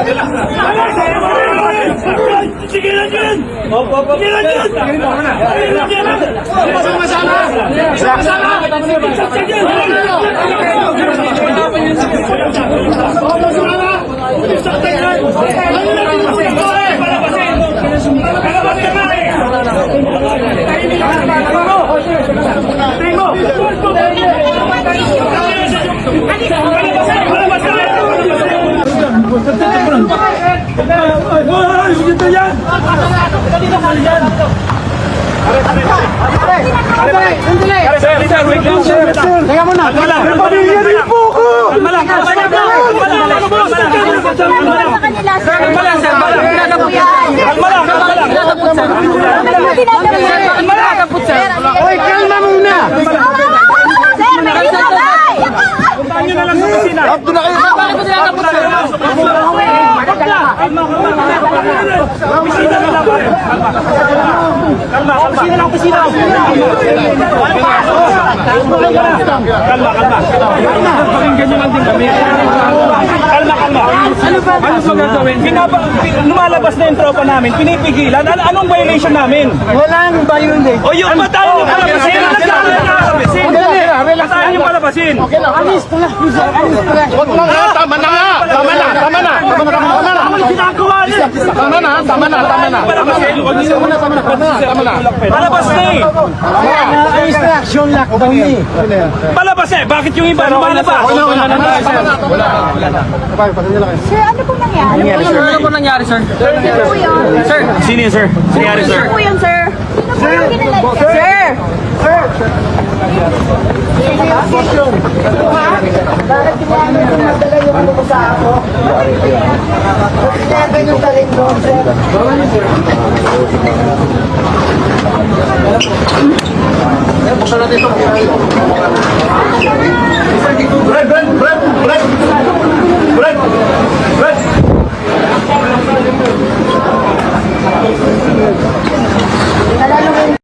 Sige lang dyan! Sige lang dyan! Teka muna. Pamilya po ko. Oy, kalma muna. Lumalabas na yung tropa namin, pinipigilan. Anong violation namin? Walang violation. O yung matayin yung palabasin! Matayin yung palabasin! Alis pala. Huwag lang ha, tama na nga. Tama na. Palabas na eh! Instruction lockdown eh. Palabas eh! Bakit yung iba lumalabas? Sir, ano pong nangyari? Ano po nangyari, sir? Sino po yun? Sir, Sino yun, sir? Singyari, sir? Sino po yun, sir? Sino po yung kinalagyan? Sir! Bakit kailangan nyo magdala yung ano ko sa ako? Kailangan nyo dalhin doon, sir. Buksan natin ito.